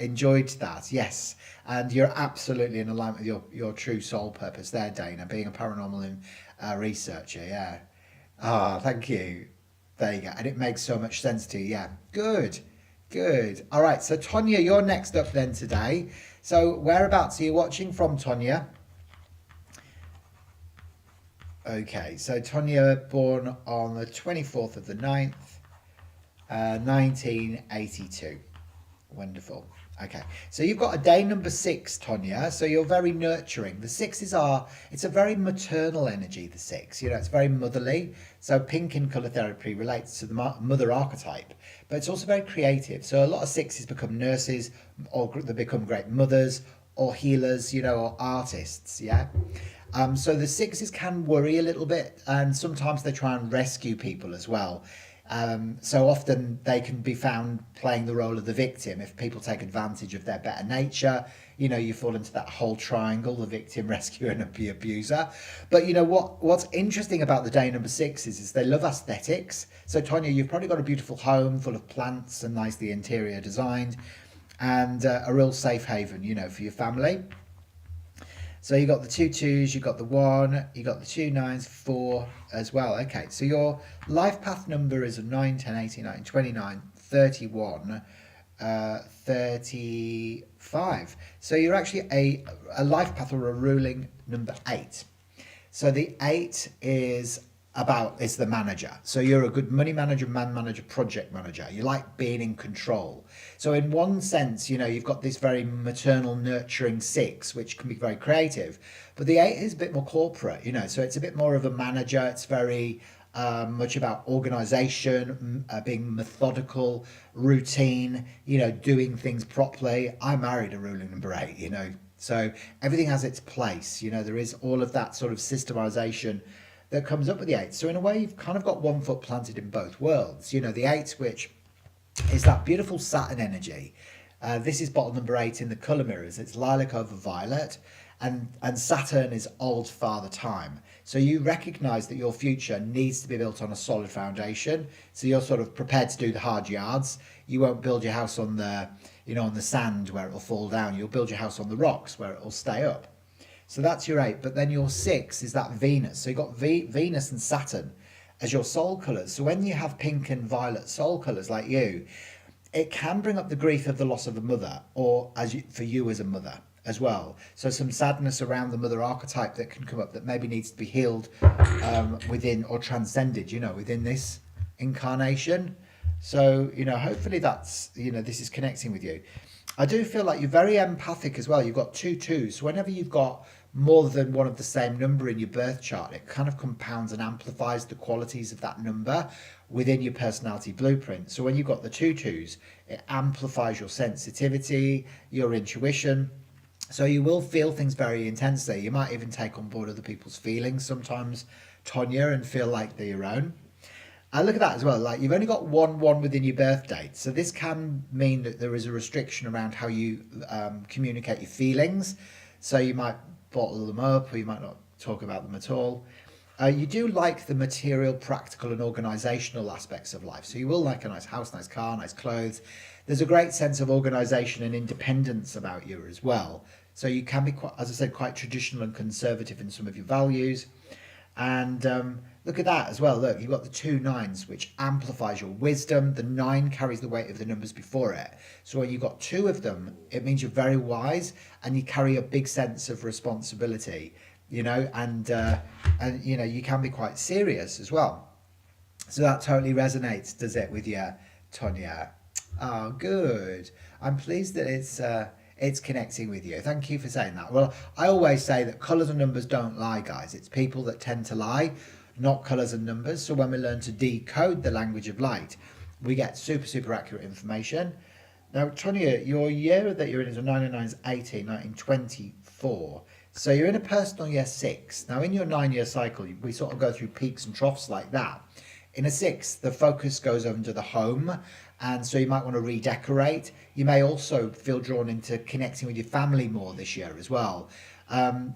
enjoyed that. Yes, and you're absolutely in alignment with your true soul purpose there, Dana, being a paranormal researcher. Yeah. Thank you. There you go. And it makes so much sense to you. Yeah. Good. All right. So Tonya, you're next up then today. So whereabouts are you watching from, Tonya? Okay. So Tonya, born on the 24th of the 9th, 1982. Wonderful. Okay, so you've got a day number 6, Tonya. So you're very nurturing. The 6s it's a very maternal energy, the 6. You know, it's very motherly. So pink in colour therapy relates to the mother archetype, but it's also very creative. So a lot of 6s become nurses, or they become great mothers, or healers, you know, or artists, yeah? So the 6s can worry a little bit, and sometimes they try and rescue people as well. So often they can be found playing the role of the victim if people take advantage of their better nature. You know, you fall into that whole triangle, the victim, rescuer and the abuser. But you know what's interesting about the day number 6s is they love aesthetics. So Tonya, you've probably got a beautiful home full of plants and nicely interior designed, and a real safe haven, you know, for your family. So you got the 2 2s, you got the 1, you got the 2 9s, 4 as well. Okay, so your life path number is a 9, 10, 89, 29, 31, 35. So you're actually a life path or a ruling number 8. So the 8 is the manager. So you're a good money manager, man manager, project manager. You like being in control. So in one sense, you know, you've got this very maternal, nurturing 6, which can be very creative. But the 8 is a bit more corporate, you know, so it's a bit more of a manager. It's very much about organization, being methodical, routine, you know, doing things properly. I married a ruling number 8, you know, so everything has its place. You know, there is all of that sort of systemization that comes up with the 8. So in a way, you've kind of got one foot planted in both worlds. You know, the 8, which is that beautiful Saturn energy. This is bottle number 8 in the colour mirrors. It's lilac over violet, and Saturn is old father time. So you recognise that your future needs to be built on a solid foundation. So you're sort of prepared to do the hard yards. You won't build your house on the, you know, on the sand where it'll fall down. You'll build your house on the rocks where it'll stay up. So that's your 8, but then your 6 is that Venus. So you've got Venus and Saturn as your soul colours. So when you have pink and violet soul colours like you, it can bring up the grief of the loss of a mother, or for you as a mother as well. So some sadness around the mother archetype that can come up that maybe needs to be healed within, or transcended, you know, within this incarnation. So, you know, hopefully that's, you know, this is connecting with you. I do feel like you're very empathic as well. You've got 2 2s. So whenever you've got more than one of the same number in your birth chart, it kind of compounds and amplifies the qualities of that number within your personality blueprint. So when you've got the 2 2s, it amplifies your sensitivity, your intuition. So you will feel things very intensely. You might even take on board other people's feelings sometimes, Tonya, and feel like they're your own. Look at that as well. Like, you've only got 1 within your birth date, so this can mean that there is a restriction around how you communicate your feelings. So you might bottle them up, or you might not talk about them at all. You do like the material, practical, and organisational aspects of life. So you will like a nice house, nice car, nice clothes. There's a great sense of organisation and independence about you as well. So you can be, quite, as I said, quite traditional and conservative in some of your values. And look at that as well. Look, you've got the 2 9s, which amplifies your wisdom. The 9 carries the weight of the numbers before it. So when you've got 2 of them, it means you're very wise and you carry a big sense of responsibility, you know, and you know, you can be quite serious as well. So that totally resonates, does it, with you, Tonya? Oh, good. I'm pleased that it's connecting with you. Thank you for saying that. Well, I always say that colours and numbers don't lie, guys. It's people that tend to lie, not colours and numbers. So when we learn to decode the language of light, we get super, super accurate information. Now, Tonya, your year that you're in is a 9 and 9 is 18, 1924. So you're in a personal year 6. Now, in your 9-year cycle, we sort of go through peaks and troughs like that. In a 6, the focus goes under the home, and so you might want to redecorate. You may also feel drawn into connecting with your family more this year as well.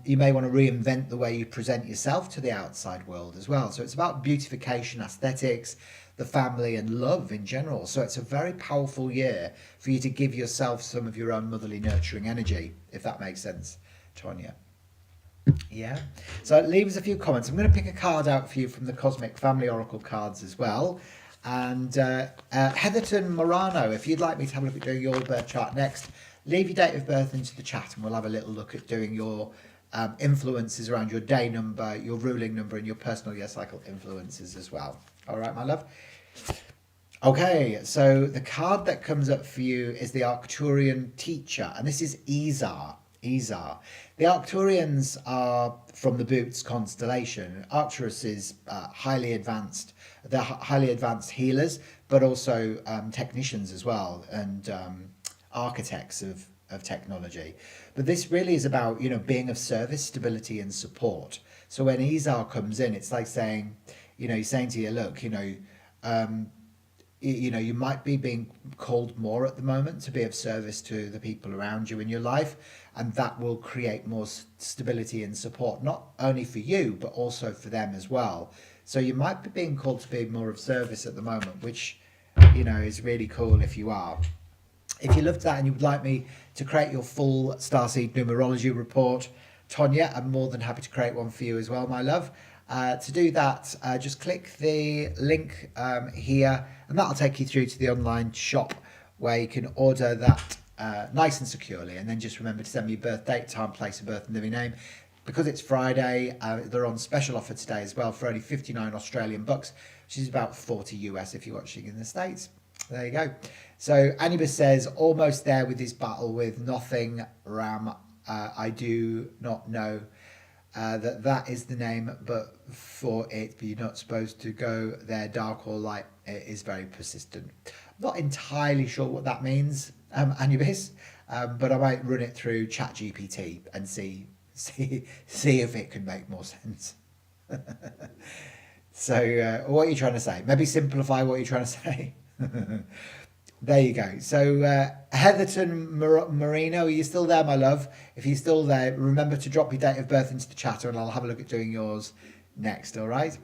You may want to reinvent the way you present yourself to the outside world as well. So it's about beautification, aesthetics, the family, and love in general. So it's a very powerful year for you to give yourself some of your own motherly nurturing energy, if that makes sense, Tonya. Yeah, so leave us a few comments. I'm going to pick a card out for you from the Cosmic Family Oracle cards as well. And Heatherton Morano, if you'd like me to have a look at doing your birth chart next, leave your date of birth into the chat and we'll have a little look at doing your influences around your day number, your ruling number, and your personal year cycle influences as well. All right, my love. Okay, so the card that comes up for you is the Arcturian teacher, and this is Izar. The Arcturians are from the Boots constellation. Arcturus is highly advanced. They're highly advanced healers, but also technicians as well, and architects of technology. But this really is about, you know, being of service, stability, and support. So when Izar comes in, it's like saying, you know, he's saying to you, look, you know, you might be being called more at the moment to be of service to the people around you in your life, and that will create more stability and support, not only for you, but also for them as well. So you might be being called to be more of service at the moment, which, you know, is really cool if you are. If you loved that and you would like me to create your full Starseed Numerology Report, Tonya, I'm more than happy to create one for you as well, my love. To do that, just click the link here, and that'll take you through to the online shop where you can order that nice and securely. And then just remember to send me your birth date, time, place of birth, and living name. Because it's Friday, they're on special offer today as well for only 59 Australian bucks, which is about 40 US if you're watching in the States. There you go. So Anubis says, almost there with his battle with nothing, Ram. I do not know that is the name, but for it, but you're not supposed to go there, dark or light. It is very persistent. I'm not entirely sure what that means, Anubis, but I might run it through ChatGPT and see if it can make more sense. So what are you trying to say? Maybe simplify what you're trying to say. There you go. So Heatherton Marino, are you still there, my love? If you're still there, remember to drop your date of birth into the chat and I'll have a look at doing yours next, all right?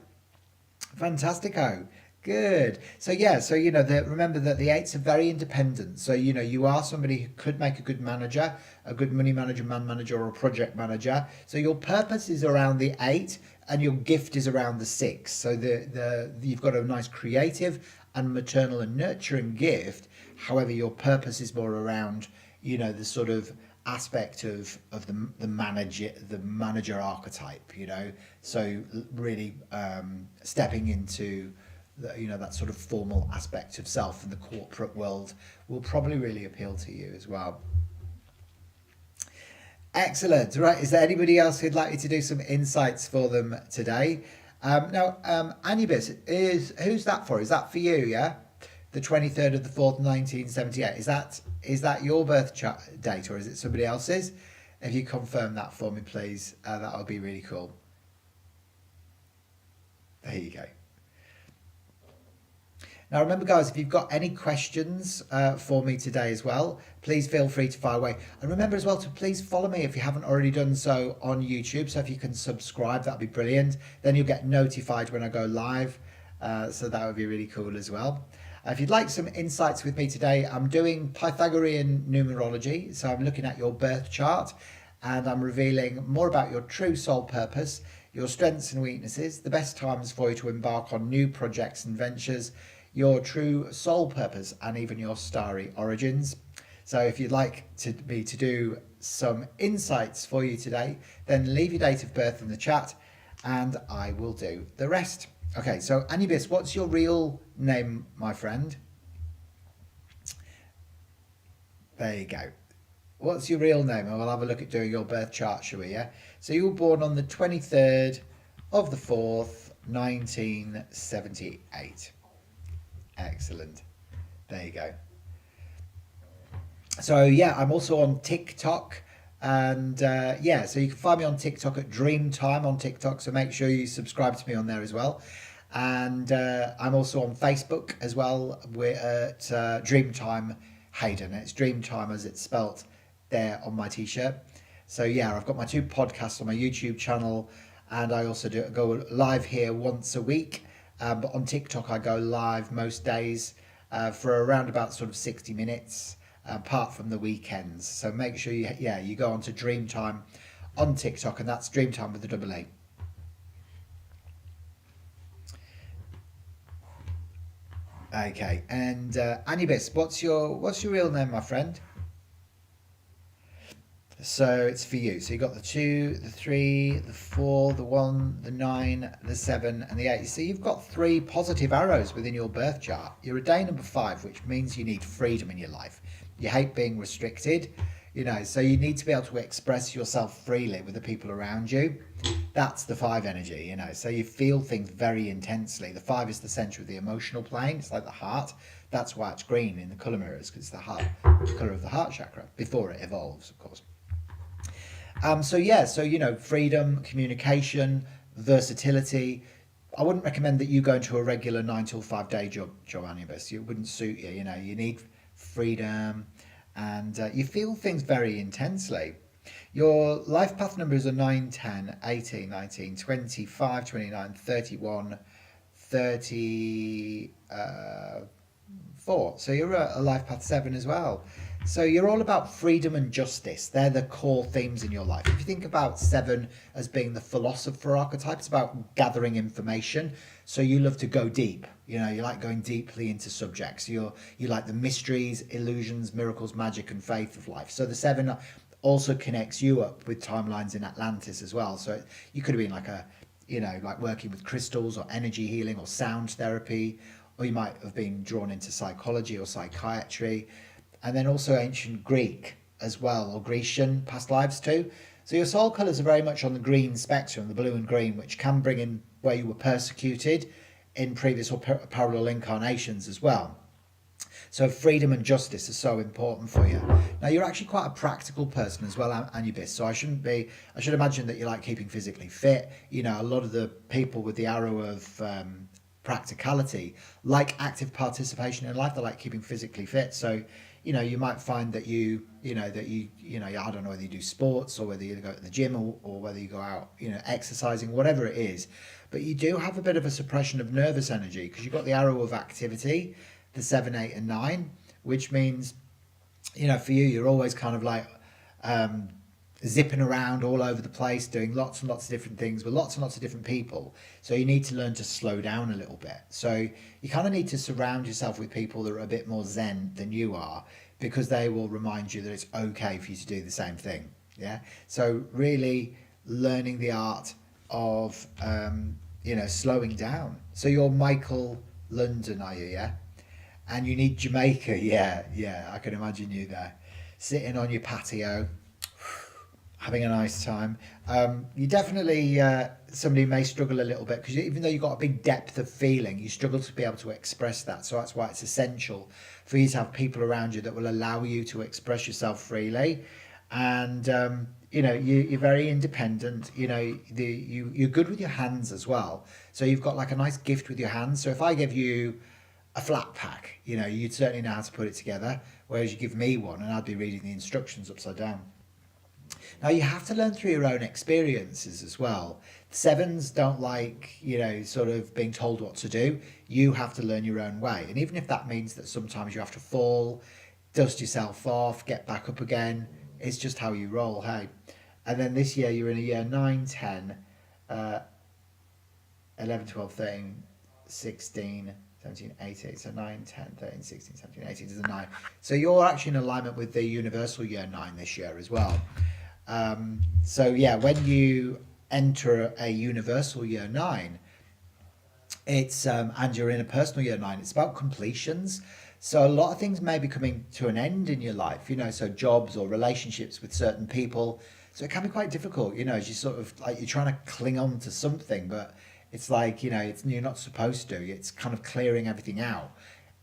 Fantastico. Good. So yeah, so you know, remember that the 8s are very independent. So you know, you are somebody who could make a good manager, a good money manager, man manager, or a project manager. So your purpose is around the 8 and your gift is around the 6. So you've got a nice creative and maternal and nurturing gift. However, your purpose is more around, you know, the sort of aspect of the manager archetype, you know. So really stepping into you know, that sort of formal aspect of self in the corporate world will probably really appeal to you as well. Excellent. Right. Is there anybody else who'd like you to do some insights for them today? Now, Anubis, who's that for? Is that for you? Yeah, the 23rd of the 4th, 1978. Is that your date, or is it somebody else's? If you confirm that for me, please, that would be really cool. There you go. Now remember guys, if you've got any questions for me today as well, please feel free to fire away. And remember as well to please follow me if you haven't already done so on YouTube. So if you can subscribe, that'd be brilliant. Then you'll get notified when I go live. So that would be really cool as well. If you'd like some insights with me today, I'm doing Pythagorean Numerology. So I'm looking at your birth chart and I'm revealing more about your true soul purpose, your strengths and weaknesses, the best times for you to embark on new projects and ventures, your true soul purpose, and even your starry origins. So if you'd like me to do some insights for you today, then leave your date of birth in the chat and I will do the rest. Okay, so Anubis, what's your real name, my friend? There you go. What's your real name? And we'll have a look at doing your birth chart, shall we? Yeah. So you were born on the 23rd of the 4th, 1978. Excellent. There you go. So yeah, I'm also on TikTok, and yeah, so you can find me on TikTok at Dreemtime on TikTok. So make sure you subscribe to me on there as well. And I'm also on Facebook as well. We're at Dreemtime Hayden. It's Dreemtime as it's spelt there on my t-shirt. So yeah, I've got my 2 podcasts on my YouTube channel, and I also go live here once a week. But on TikTok, I go live most days for around about sort of 60 minutes, apart from the weekends. So make sure you go on to Dreemtime on TikTok, and that's Dreemtime with a double A. Okay, and Anubis, what's your real name, my friend? So it's for you. So you got the 2, the 3, the 4, the 1, the 9, the 7, and the 8. So you've got 3 positive arrows within your birth chart. You're a day number 5, which means you need freedom in your life. You hate being restricted, so you need to be able to express yourself freely with the people around you. That's the 5 energy, so you feel things very intensely. The 5 is the center of the emotional plane. It's like the heart. That's why it's green in the color mirrors, because it's the color of the heart chakra before it evolves, of course. So freedom, communication, versatility. I wouldn't recommend that you go into a regular 9 till 5 day job, Anubis. It wouldn't suit you. You need freedom, and you feel things very intensely. Your life path numbers are 9, 10, 18, 19, 25, 29, 31, 34. So you're a life path 7 as well. So you're all about freedom and justice. They're the core themes in your life. If you think about 7 as being the philosopher archetype, it's about gathering information. So you love to go deep. You like going deeply into subjects. You like the mysteries, illusions, miracles, magic, and faith of life. So the 7 also connects you up with timelines in Atlantis as well. So you could have been like like working with crystals or energy healing or sound therapy, or you might have been drawn into psychology or psychiatry. And then also ancient Greek as well, or Grecian past lives too. So your soul colours are very much on the green spectrum, the blue and green, which can bring in where you were persecuted in previous or parallel incarnations as well. So freedom and justice are so important for you. Now you're actually quite a practical person as well, Anubis. So I should imagine that you like keeping physically fit. A lot of the people with the arrow of practicality like active participation in life. They like keeping physically fit. So you might find that I don't know whether you do sports or whether you go to the gym or whether you go out, exercising, whatever it is. But you do have a bit of a suppression of nervous energy because you've got the arrow of activity, the 7, 8, and 9, which means, for you, you're always kind of like zipping around all over the place, doing lots and lots of different things with lots and lots of different people. So you need to learn to slow down a little bit. So you kind of need to surround yourself with people that are a bit more zen than you are, because they will remind you that it's okay for you to do the same thing. Yeah. So really learning the art of, slowing down. So you're Michael London, are you? Yeah. And you need Jamaica. Yeah. I can imagine you there sitting on your patio Having a nice time. You definitely, somebody may struggle a little bit because even though you've got a big depth of feeling, you struggle to be able to express that. So that's why it's essential for you to have people around you that will allow you to express yourself freely. And, you're very independent. You're good with your hands as well. So you've got like a nice gift with your hands. So if I give you a flat pack, you'd certainly know how to put it together. Whereas you give me one and I'd be reading the instructions upside down. Now you have to learn through your own experiences as well. Sevens don't like, sort of being told what to do. You have to learn your own way. And even if that means that sometimes you have to fall, dust yourself off, get back up again, it's just how you roll, hey. And then this year you're in a year 9, 10, 11, 12, 13, 16, 17, 18. So 9, 10, 13, 16, 17, 18 is a 9. So you're actually in alignment with the universal year 9 this year as well. So yeah, when you enter a universal year 9, it's and you're in a personal year 9, it's about completions. So a lot of things may be coming to an end in your life, so jobs or relationships with certain people. So it can be quite difficult, as you sort of like you're trying to cling on to something, but it's like, you're not supposed to. It's kind of clearing everything out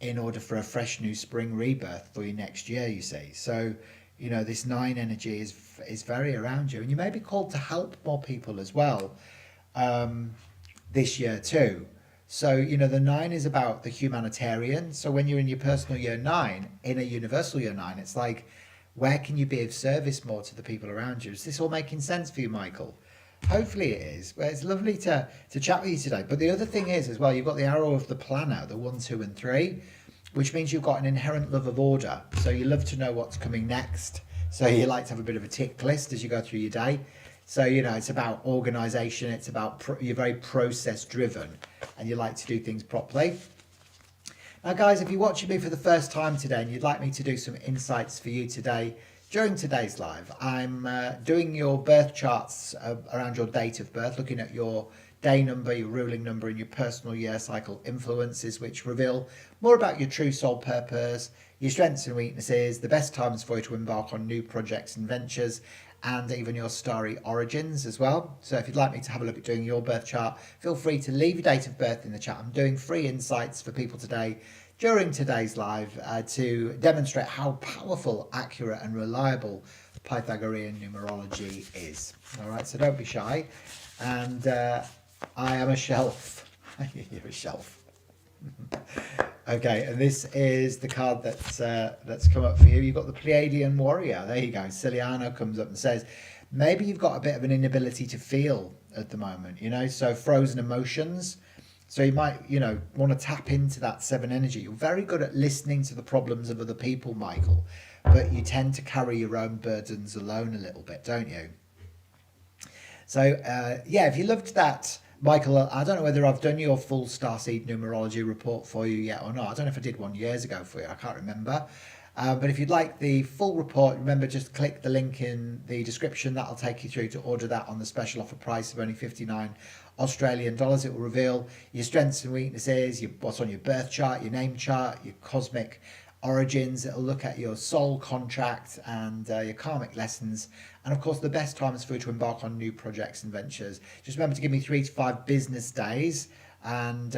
in order for a fresh new spring rebirth for you next year, you see. So this 9 energy is very around you, and you may be called to help more people as well this year too. So the 9 is about the humanitarian. So when you're in your personal year 9 in a universal year 9, it's like, where can you be of service more to the people around you? Is this all making sense for you, Michael? Hopefully it is. Well, it's lovely to chat with you today. But the other thing is as well, you've got the arrow of the planner, the 1, 2 and 3, which means you've got an inherent love of order. So you love to know what's coming next. So you like to have a bit of a tick list as you go through your day. So, it's about organisation. It's about, you're very process driven and you like to do things properly. Now, guys, if you're watching me for the first time today and you'd like me to do some insights for you today, during today's live, I'm doing your birth charts around your date of birth, looking at your day number, your ruling number, and your personal year cycle influences, which reveal more about your true soul purpose, your strengths and weaknesses, the best times for you to embark on new projects and ventures, and even your starry origins as well. So if you'd like me to have a look at doing your birth chart, feel free to leave your date of birth in the chat. I'm doing free insights for people today during today's live to demonstrate how powerful, accurate and reliable Pythagorean numerology is. All right, so don't be shy. And I am a shelf. You're a shelf. Okay, and this is the card that's come up for you. You've got the Pleiadian warrior. There you go. Sirian comes up and says, maybe you've got a bit of an inability to feel at the moment, so frozen emotions. So you might, want to tap into that 7 energy. You're very good at listening to the problems of other people, Michael, but you tend to carry your own burdens alone a little bit, don't you? So, if you loved that, Michael, I don't know whether I've done your full Starseed Numerology report for you yet or not. I don't know if I did one years ago for you. I can't remember. But if you'd like the full report, remember, just click the link in the description. That'll take you through to order that on the special offer price of only 59 Australian dollars. It will reveal your strengths and weaknesses, what's on your birth chart, your name chart, your cosmic origins. It'll look at your soul contract and your karmic lessons, and of course the best times for you to embark on new projects and ventures. Just remember to give me 3 to 5 business days, and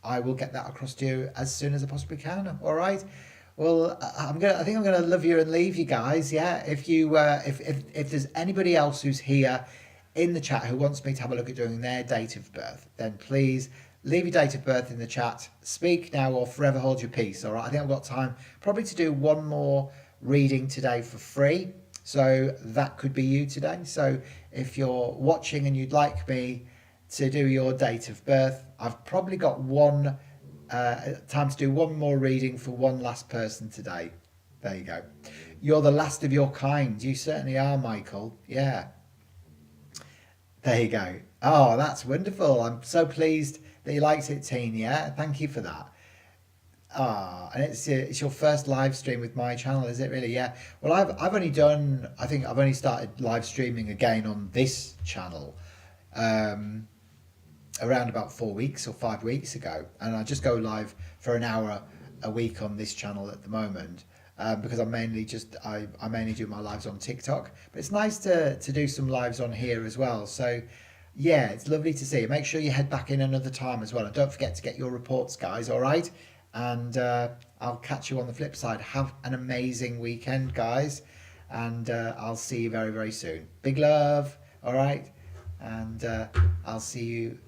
I will get that across to you as soon as I possibly can. All right. Well, I think I'm gonna love you and leave you guys. Yeah. If you if there's anybody else who's here in the chat who wants me to have a look at doing their date of birth, then please leave your date of birth in the chat. Speak now or forever hold your peace. All right. I think I've got time probably to do one more reading today for free. So that could be you today. So if you're watching and you'd like me to do your date of birth, I've probably got one time to do one more reading for one last person today. There you go. You're the last of your kind. You certainly are, Michael. Yeah. There you go. Oh, that's wonderful. I'm so pleased that you liked it, Teen. Yeah, thank you for that. And it's your first live stream with my channel, is it really? Yeah. Well, I've only done, I think I've only started live streaming again on this channel around about 4 weeks or 5 weeks ago, and I just go live for an hour a week on this channel at the moment. because I mainly do my lives on TikTok. But it's nice to do some lives on here as well. So yeah, it's lovely to see you. Make sure you head back in another time as well, and don't forget to get your reports, guys. All right, and I'll catch you on the flip side. Have an amazing weekend, guys, and I'll see you very, very soon. Big love. All right, and I'll see you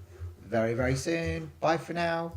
very, very soon. Bye for now.